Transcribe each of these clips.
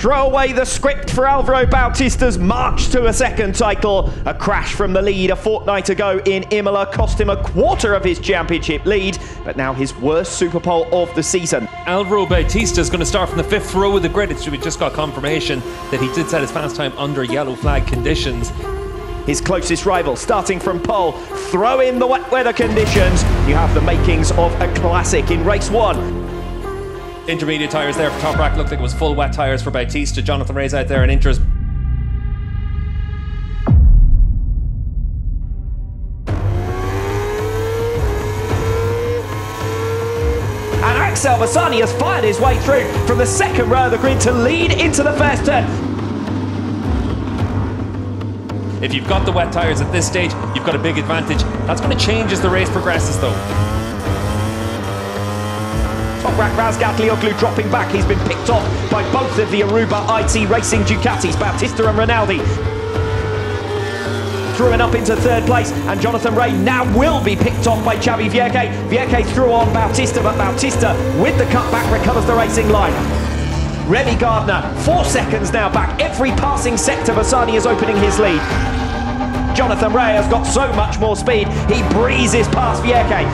throw away the script for Álvaro Bautista's march to a second title. A crash from the lead a fortnight ago in Imola cost him a quarter of his championship lead, but now his worst Superpole of the season. Álvaro Bautista is going to start from the 5th row of the grid. We just got confirmation that he did set his fast time under yellow flag conditions. His closest rival, starting from pole, throw in the wet weather conditions. You have the makings of a classic in race 1. Intermediate tyres there for Toprak. Looked like it was full wet tyres for Bautista. Jonathan Ray's out there in inters. And Axel Bassani has fired his way through from the 2nd row of the grid to lead into the first turn. If you've got the wet tyres at this stage, you've got a big advantage. That's going to change as the race progresses though. Toprak Razgatlioglu dropping back. He's been picked off by both of the Aruba IT Racing Ducatis, Bautista and Rinaldi. Threw it up into 3rd place, and Jonathan Ray now will be picked off by Xavi Vierque. Vierque threw on Bautista, but Bautista, with the cutback, recovers the racing line. Remy Gardner, 4 seconds now back. Every passing sector, Bassani is opening his lead. Jonathan Ray has got so much more speed, he breezes past Vierque.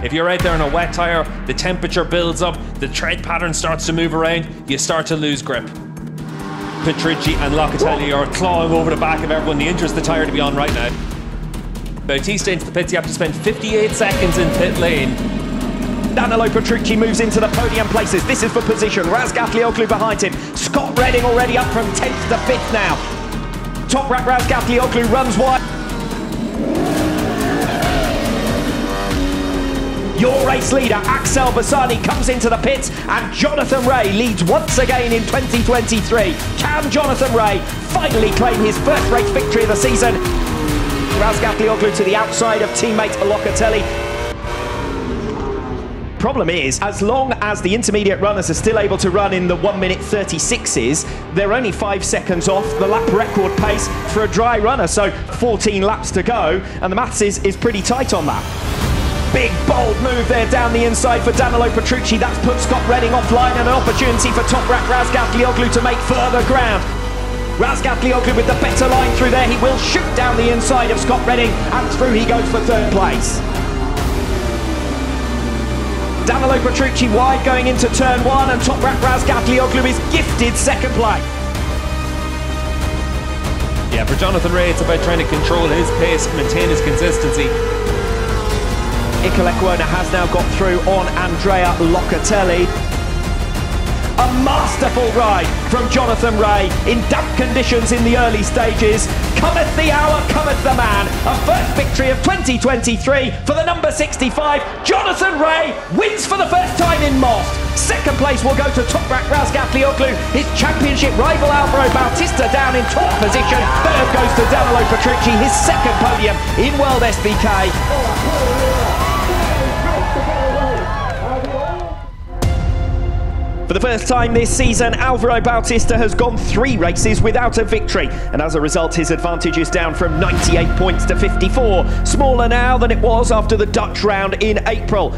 If you're out there in a wet tyre, the temperature builds up, the tread pattern starts to move around, you start to lose grip. Petrucci and Locatelli are clawing over the back of everyone. The interest the tyre to be on right now. Bautista into the pits. You have to spend 58 seconds in pit lane. Danilo Petrucci moves into the podium places. This is for position. Razgatlioglu behind him. Scott Redding already up from 10th to 5th now. Toprak Razgatlioglu runs wide. Your race leader, Axel Bassani, comes into the pits, and Jonathan Ray leads once again in 2023. Can Jonathan Ray finally claim his first race victory of the season? Razgatlioglu to the outside of teammate Locatelli. Problem is, as long as the intermediate runners are still able to run in the 1:36s, they're only 5 seconds off the lap record pace for a dry runner, so 14 laps to go, and the maths is pretty tight on that. Big, bold move there down the inside for Danilo Petrucci. That's put Scott Redding offline, and an opportunity for Toprak Razgatlioglu to make further ground. Razgatlioglu with the better line through there. He will shoot down the inside of Scott Redding, and through he goes for 3rd place. Danilo Petrucci wide going into turn 1, and Toprak Razgatlioglu is gifted 2nd place. Yeah, for Jonathan Ray, it's about trying to control his pace, maintain his consistency. Ikalekuona has now got through on Andrea Locatelli. A masterful ride from Jonathan Ray in damp conditions in the early stages. Cometh the hour, cometh the man. A first victory of 2023 for the number 65. Jonathan Ray wins for the first time in Most. 2nd place will go to Toprak Razgatlioglu. His championship rival Álvaro Bautista down in top position. 3rd goes to Danilo Petrucci, his 2nd podium in WorldSBK. For the first time this season, Álvaro Bautista has gone 3 races without a victory, and as a result his advantage is down from 98 points to 54, smaller now than it was after the Dutch round in April.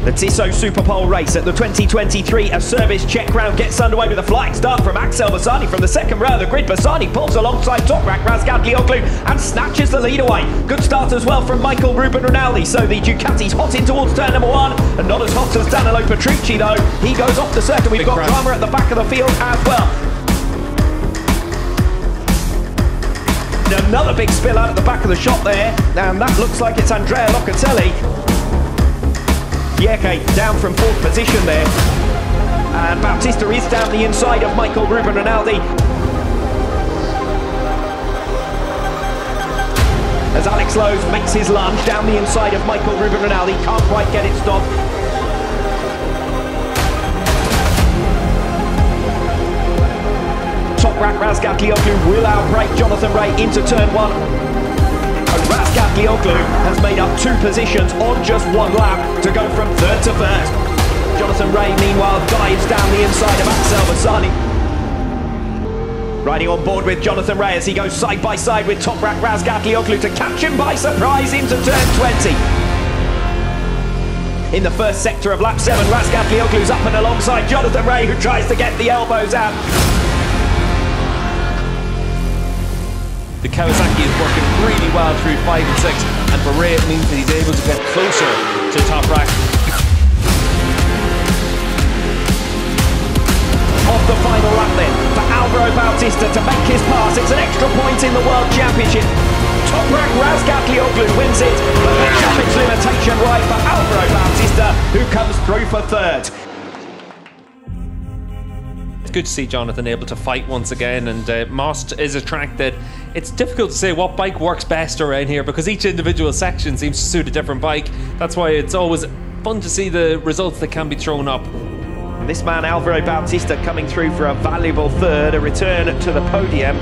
The Tissot Superpole race at the 2023 Service Czech Round gets underway with a flying start from Axel Bassani from the 2nd row of the grid. Bassani pulls alongside Toprak Razgatlioglu and snatches the lead away. Good start as well from Michael Ruben Rinaldi, so the Ducati's hot in towards turn number 1, and not as hot as Danilo Petrucci though. He goes off the circuit. We've got drama at the back of the field as well. Another big spill out at the back of the shop there, and that looks like it's Andrea Locatelli. Vierque down from 4th position there, and Bautista is down the inside of Michael Ruben Rinaldi. As Alex Lowe's makes his lunge down the inside of Michael Ruben Rinaldi, can't quite get it stopped. Toprak Razgatlioglu will outbreak Jonathan Ray into turn 1. Razgatlioglu has made up 2 positions on just 1 lap to go from 3rd to 1st. Jonathan Ray, meanwhile, dives down the inside of Axel Bassani. Riding on board with Jonathan Ray as he goes side by side with Toprak Razgatlioglu to catch him by surprise into turn 20. In the first sector of lap 7, Razgatlioglu's up and alongside Jonathan Ray, who tries to get the elbows out. The Kawasaki is working really well through 5 and 6, and for Ray it means that he's able to get closer to Toprak. Off the final lap then for Alvaro Bautista to make his pass. It's an extra point in the World Championship. Toprak Razgatlioglu wins it, but the champion's limitation ride for Alvaro Bautista, who comes through for third. It's good to see Jonathan able to fight once again, and Most is a track that it's difficult to say what bike works best around here because each individual section seems to suit a different bike. That's why it's always fun to see the results that can be thrown up. This man Alvaro Bautista coming through for a valuable third, a return to the podium.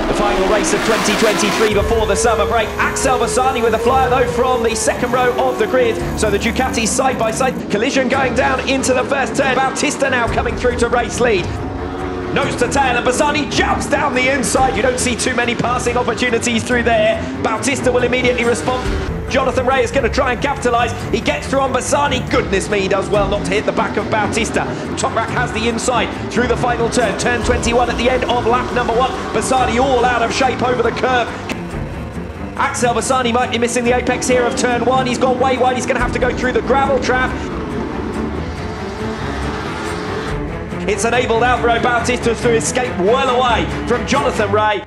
The final race of 2023 before the summer break. Axel Bassani with a flyer though from the second row of the grid. So the Ducatis side by side, collision going down into the first turn. Bautista now coming through to race lead. Nose to tail, and Bassani jumps down the inside. You don't see too many passing opportunities through there. Bautista will immediately respond. Jonathan Ray is going to try and capitalise. He gets through on Bassani. Goodness me, he does well not to hit the back of Bautista. Toprak has the inside through the final turn. Turn 21 at the end of lap number 1. Bassani all out of shape over the curve. Axel Bassani might be missing the apex here of turn 1. He's gone way wide. He's going to have to go through the gravel trap. It's enabled Alvaro Bautista to escape well away from Jonathan Ray.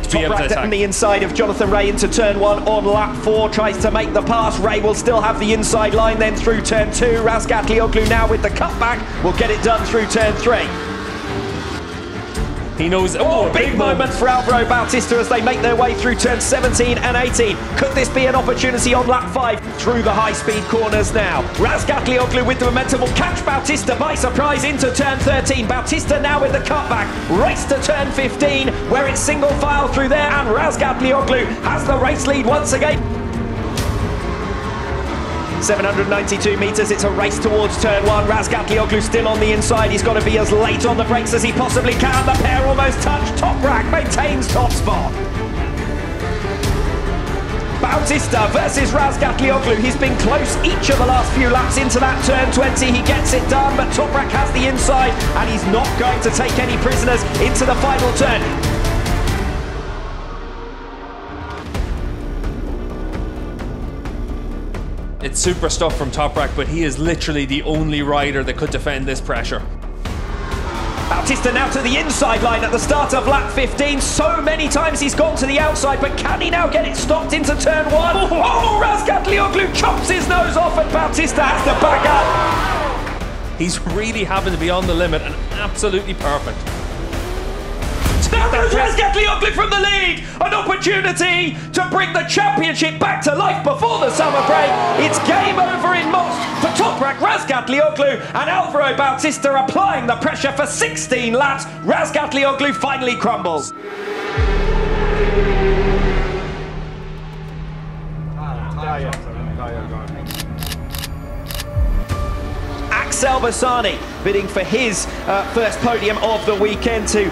Toprak on the inside of Jonathan Ray into turn 1 on lap 4, tries to make the pass. Ray will still have the inside line then through turn 2. Razgatlioglu now with the cutback will get it done through turn 3. He knows. Big moments for Alvaro Bautista as they make their way through turns 17 and 18. Could this be an opportunity on lap 5? Through the high-speed corners now. Razgatlioglu with the momentum will catch Bautista by surprise into turn 13. Bautista now with the cutback. Race to turn 15, where it's single file through there, and Razgatlioglu has the race lead once again. 792 metres, it's a race towards turn 1. Razgatlioglu still on the inside. He's got to be as late on the brakes as he possibly can. The pair almost touch. Toprak maintains top spot. Bautista versus Razgatlioglu. He's been close each of the last few laps into that turn 20. He gets it done, but Toprak has the inside, and he's not going to take any prisoners into the final turn. It's super stuff from Toprak, but he is literally the only rider that could defend this pressure. Bautista now to the inside line at the start of lap 15. So many times he's gone to the outside, but can he now get it stopped into turn 1? Oh, Razgatlioglu chops his nose off, and Bautista has to back up. He's really having to be on the limit and absolutely perfect. Now goes Razgatlioglu from the lead! An opportunity to bring the championship back to life before the summer break. It's game over in Most for Toprak Razgatlioglu, and Alvaro Bautista applying the pressure for 16 laps. Razgatlioglu finally crumbles. Axel Bassani bidding for his first podium of the weekend too.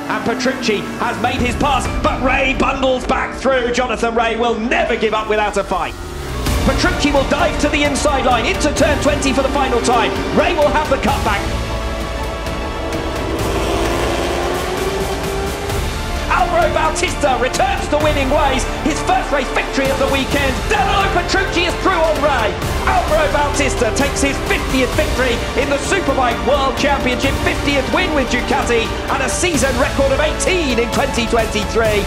And Petrucci has made his pass, but Ray bundles back through. Jonathan Ray will never give up without a fight. Petrucci will dive to the inside line into turn 20 for the final time. Ray will have the cutback. Alvaro Bautista returns to winning ways. His first race victory of the weekend. Danilo Petrucci is through on Ray. Alvaro Bautista takes his 50th victory in the Superbike World Championship, 50th win with Ducati, and a season record of 18 in 2023.